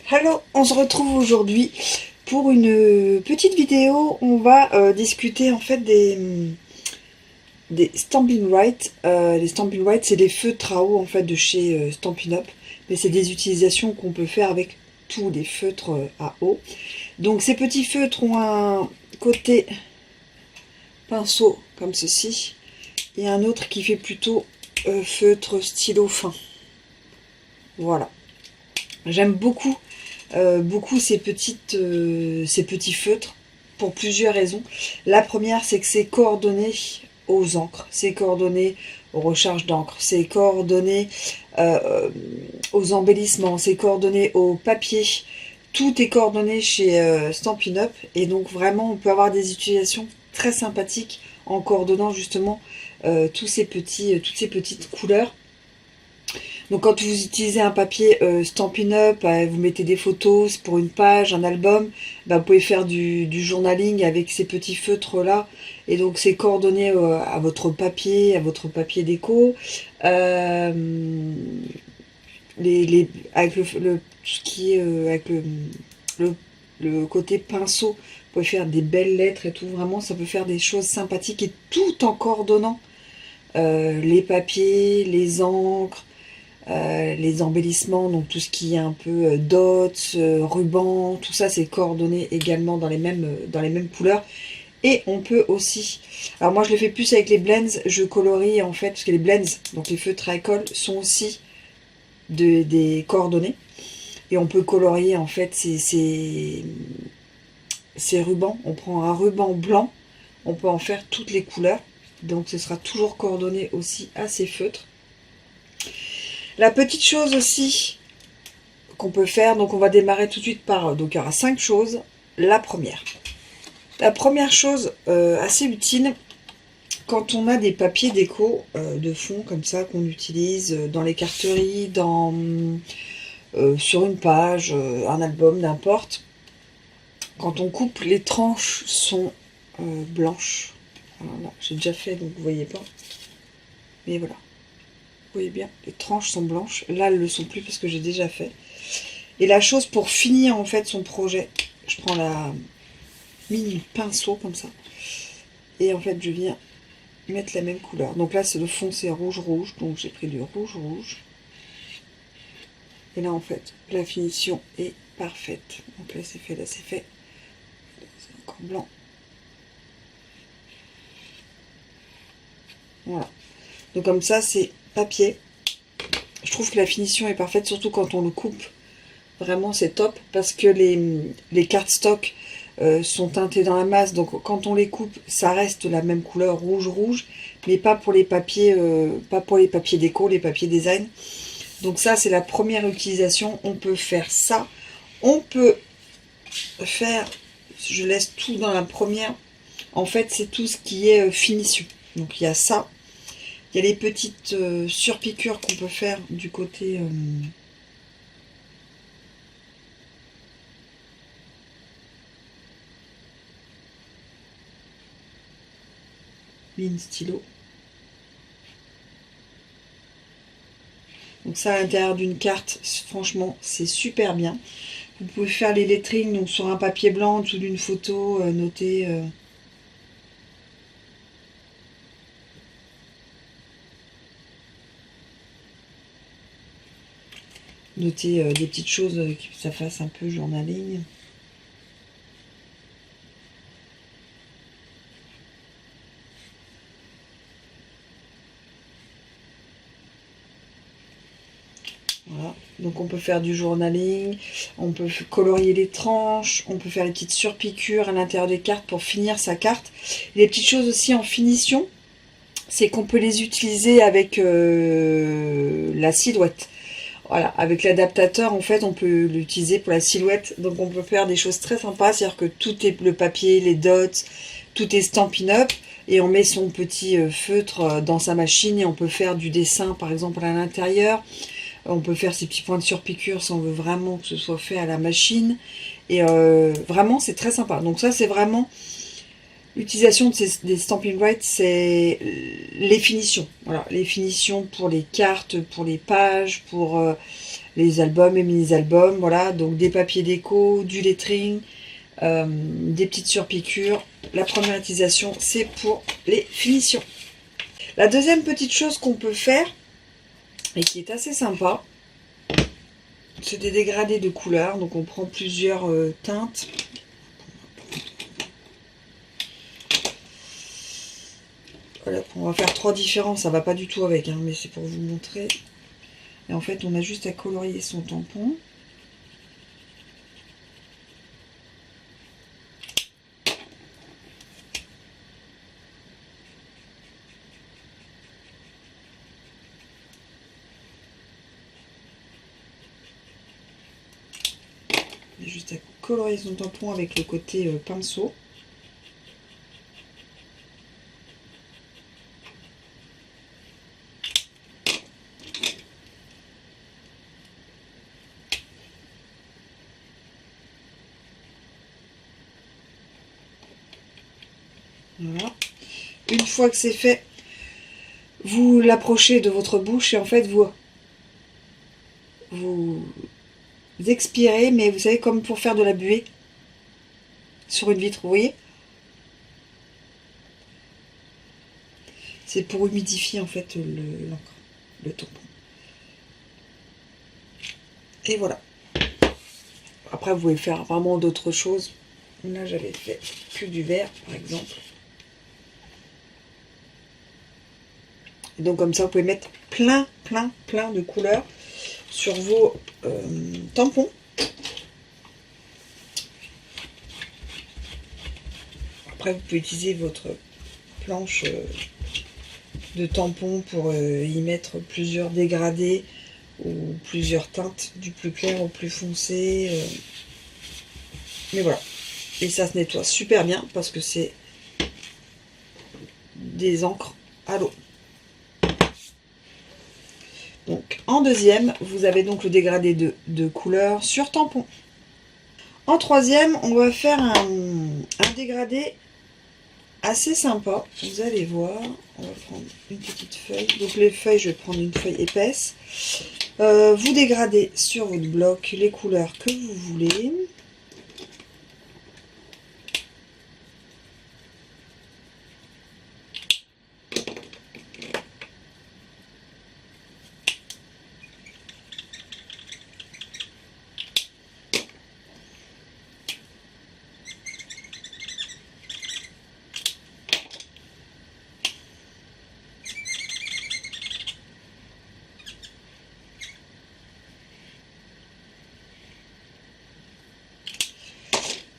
Hello, on se retrouve aujourd'hui pour une petite vidéo. On va discuter en fait des Stampin' Right. Les Stampin' Right, c'est des feutres à eau en fait de chez Stampin' Up, mais c'est des utilisations qu'on peut faire avec tous les feutres à eau. Donc ces petits feutres ont un côté pinceau comme ceci et un autre qui fait plutôt feutre stylo fin. Voilà. J'aime beaucoup ces petits feutres pour plusieurs raisons. La première, c'est que c'est coordonné aux encres, c'est coordonné aux recharges d'encre, c'est coordonné aux embellissements, c'est coordonné au papier. Tout est coordonné chez Stampin' Up et donc vraiment on peut avoir des utilisations très sympathiques en coordonnant justement toutes ces petites couleurs. Donc quand vous utilisez un papier Stampin' Up, vous mettez des photos pour une page, un album, vous pouvez faire du journaling avec ces petits feutres là. Et donc c'est coordonné à votre papier déco. Avec tout ce qui est avec le côté pinceau, vous pouvez faire des belles lettres et tout. Vraiment, ça peut faire des choses sympathiques et tout en coordonnant les papiers, les encres, les embellissements, donc tout ce qui est un peu dots, ruban, tout ça c'est coordonné également dans les mêmes couleurs. Et on peut aussi, alors moi je le fais plus avec les blends, je colorie en fait, parce que les blends, donc les feutres à colle, sont aussi des coordonnées. Et on peut colorier en fait ces rubans. On prend un ruban blanc, on peut en faire toutes les couleurs. Donc ce sera toujours coordonné aussi à ces feutres. La petite chose aussi qu'on peut faire, donc on va démarrer tout de suite par, donc il y aura 5 choses. La première chose assez utile, quand on a des papiers déco de fond comme ça qu'on utilise dans les carteries, sur une page, un album, n'importe, quand on coupe, les tranches sont blanches. Voilà, j'ai déjà fait donc vous voyez pas, mais voilà. Vous voyez bien, les tranches sont blanches. Là, elles ne le sont plus parce que j'ai déjà fait. Et la chose pour finir en fait son projet, je prends la mini pinceau comme ça. Et en fait, je viens mettre la même couleur. Donc là, c'est le fond, c'est rouge-rouge. Donc j'ai pris du rouge-rouge. Et là, en fait, la finition est parfaite. Donc là, c'est fait, là, c'est fait. C'est encore blanc. Voilà. Donc comme ça, c'est papier. Je trouve que la finition est parfaite, surtout quand on le coupe. Vraiment, c'est top parce que les cardstock sont teintés dans la masse. Donc, quand on les coupe, ça reste la même couleur rouge-rouge, mais pas pour les papiers, déco, les papiers design. Donc ça, c'est la première utilisation. On peut faire ça. On peut faire, je laisse tout dans la première. En fait, c'est tout ce qui est finition. Donc, il y a ça. Il y a les petites surpiqûres qu'on peut faire du côté... mine stylo. Donc ça à l'intérieur d'une carte, franchement c'est super bien. Vous pouvez faire les lettrings donc sur un papier blanc ou d'une photo, noter des petites choses que ça fasse un peu journaling. Voilà. Donc on peut faire du journaling, on peut colorier les tranches, on peut faire les petites surpiqûres à l'intérieur des cartes pour finir sa carte. Et les petites choses aussi en finition, c'est qu'on peut les utiliser avec la silhouette. Voilà, avec l'adaptateur, en fait, on peut l'utiliser pour la silhouette. Donc on peut faire des choses très sympas, c'est-à-dire que tout est le papier, les dots, tout est Stampin' Up. Et on met son petit feutre dans sa machine et on peut faire du dessin, par exemple, à l'intérieur. On peut faire ces petits points de surpiqûre si on veut vraiment que ce soit fait à la machine. Et vraiment, c'est très sympa. Donc ça, c'est vraiment l'utilisation des Stampin' Right, c'est les finitions. Voilà, les finitions pour les cartes, pour les pages, pour les albums et mini-albums. Voilà, donc des papiers déco, du lettering, des petites surpiqûres. La première utilisation, c'est pour les finitions. La deuxième petite chose qu'on peut faire, et qui est assez sympa, c'est des dégradés de couleurs. Donc on prend plusieurs teintes. Voilà, on va faire 3 différents, ça va pas du tout avec, hein, mais c'est pour vous montrer. Et en fait, on a juste à colorier son tampon. On a juste à colorier son tampon avec le côté pinceau. Voilà. Une fois que c'est fait, vous l'approchez de votre bouche et en fait vous expirez, mais vous savez, comme pour faire de la buée sur une vitre, vous voyez? C'est pour humidifier en fait l'encre, le tampon. Et voilà. Après, vous pouvez faire vraiment d'autres choses. Là, j'avais fait que du vert, par exemple. Et donc, comme ça, vous pouvez mettre plein de couleurs sur vos tampons. Après, vous pouvez utiliser votre planche de tampons pour y mettre plusieurs dégradés ou plusieurs teintes, du plus clair au plus foncé. Mais voilà. Et ça se nettoie super bien parce que c'est des encres à l'eau. Donc en deuxième, vous avez donc le dégradé de couleur sur tampon. En troisième, on va faire un dégradé assez sympa. Vous allez voir, on va prendre une petite feuille. Donc les feuilles, je vais prendre une feuille épaisse. Vous dégradez sur votre bloc les couleurs que vous voulez.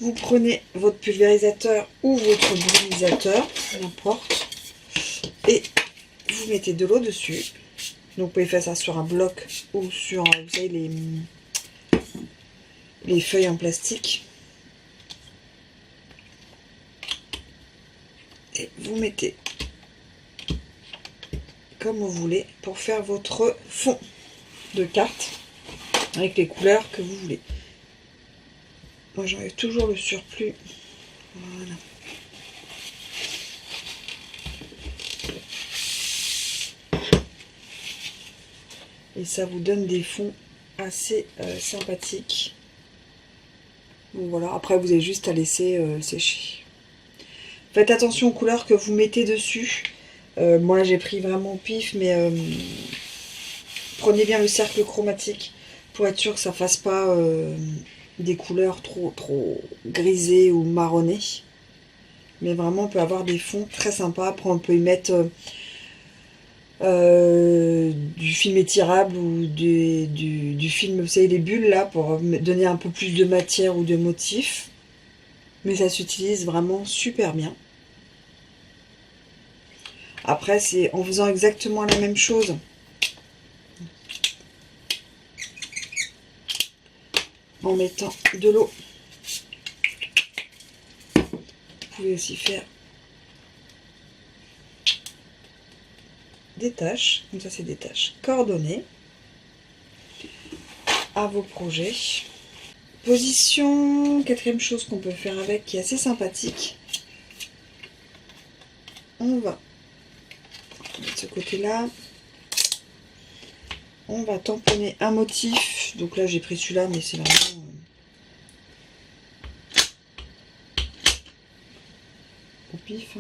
Vous prenez votre pulvérisateur ou votre brumisateur, n'importe, et vous mettez de l'eau dessus. Donc vous pouvez faire ça sur un bloc ou sur, vous savez, les feuilles en plastique. Et vous mettez comme vous voulez pour faire votre fond de carte avec les couleurs que vous voulez. Moi j'enlève toujours le surplus. Voilà. Et ça vous donne des fonds assez sympathiques. Donc voilà, après vous avez juste à laisser sécher. Faites attention aux couleurs que vous mettez dessus. Moi j'ai pris vraiment au pif, mais prenez bien le cercle chromatique pour être sûr que ça ne fasse pas des couleurs trop grisées ou marronnées. Mais vraiment on peut avoir des fonds très sympas. Après on peut y mettre du film étirable ou du film, vous savez, les bulles là, pour donner un peu plus de matière ou de motif. Mais ça s'utilise vraiment super bien. Après, c'est en faisant exactement la même chose. En mettant de l'eau. Vous pouvez aussi faire des tâches. Comme ça, c'est des tâches coordonnées à vos projets. Position, quatrième chose qu'on peut faire avec, qui est assez sympathique. on va mettre ce côté-là. On va tamponner un motif. Donc là, j'ai pris celui-là, mais c'est vraiment... au pif.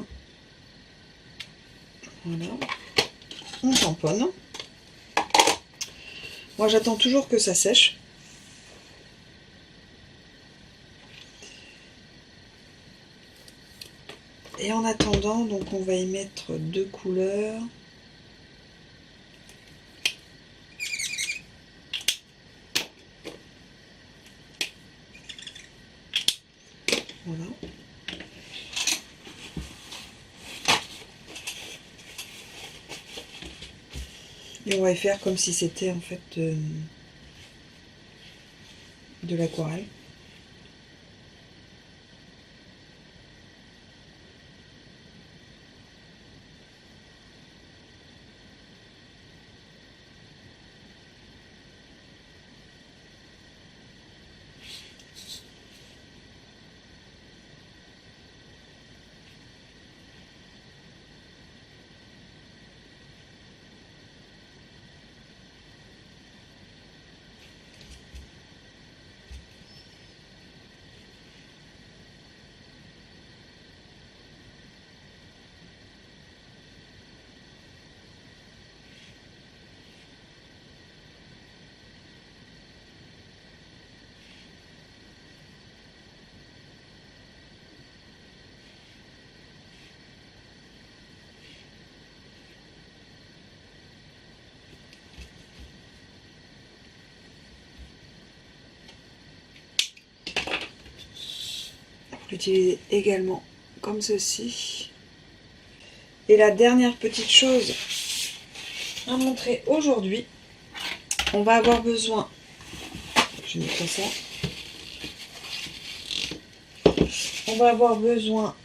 Voilà. On tamponne. Moi, j'attends toujours que ça sèche. Et en attendant, donc on va y mettre 2 couleurs. Voilà. Et on va y faire comme si c'était en fait de l'aquarelle. L'utiliser également comme ceci. Et la dernière petite chose à montrer aujourd'hui, on va avoir besoin, je vais mettre ça, on va avoir besoin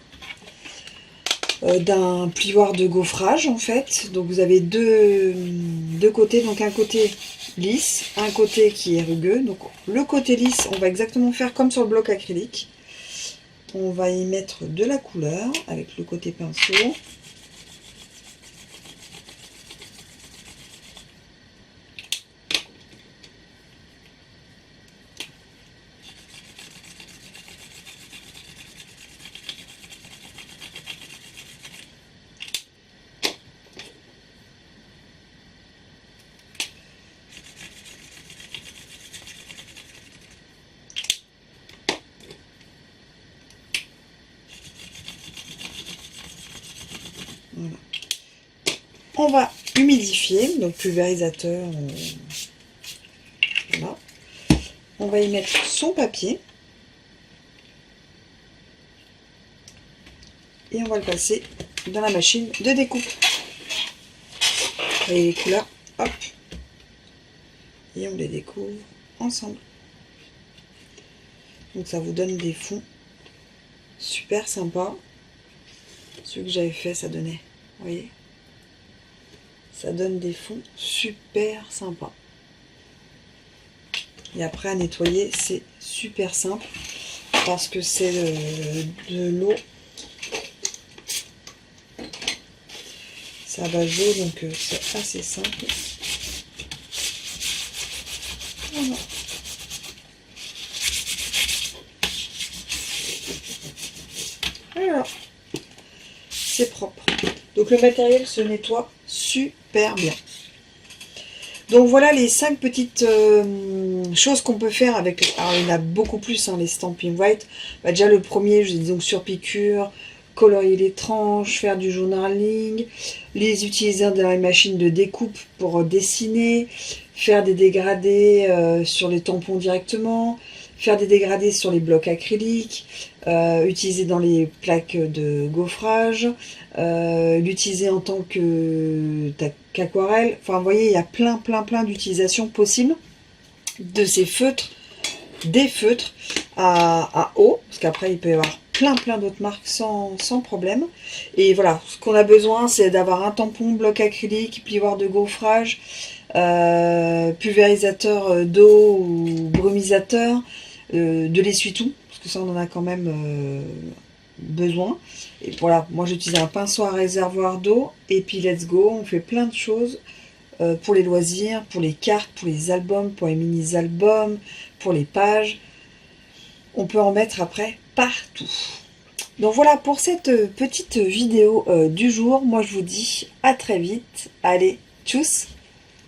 d'un plioir de gaufrage en fait. Donc vous avez deux côtés, donc un côté lisse, un côté qui est rugueux. Donc le côté lisse, on va exactement faire comme sur le bloc acrylique. On va y mettre de la couleur avec le côté pinceau. Voilà. On va humidifier, donc pulvérisateur. Voilà. On va y mettre son papier. Et on va le passer dans la machine de découpe. Vous voyez les couleurs, hop. Et on les découvre ensemble. Donc ça vous donne des fonds super sympas. Celui que j'avais fait, ça donnait, vous voyez, ça donne des fonds super sympas. Et après à nettoyer, c'est super simple parce que c'est de l'eau. C'est à base d'eau, donc c'est assez simple. Voilà. Voilà. C'est propre. Donc le matériel se nettoie super bien. Donc voilà les 5 petites choses qu'on peut faire avec. Alors il y en a beaucoup plus, hein, les Stampin' Write. Bah, déjà le premier, je dis donc sur piqûre, colorier les tranches, faire du journaling, les utiliser dans les machines de découpe pour dessiner, faire des dégradés sur les tampons directement, faire des dégradés sur les blocs acryliques, utiliser dans les plaques de gaufrage, l'utiliser en tant qu'aquarelle. Enfin, vous voyez, il y a plein d'utilisations possibles de ces feutres, des feutres à eau, parce qu'après il peut y avoir plein d'autres marques sans problème. Et voilà, ce qu'on a besoin, c'est d'avoir un tampon, bloc acrylique, plioir de gaufrage, pulvérisateur d'eau ou brumisateur, de l'essuie-tout, parce que ça on en a quand même besoin, Et voilà, moi j'utilise un pinceau à réservoir d'eau et puis let's go, on fait plein de choses pour les loisirs, pour les cartes, pour les albums, pour les mini-albums, pour les pages. On peut en mettre après partout. Donc voilà pour cette petite vidéo du jour. Moi je vous dis à très vite. Allez, tchuss!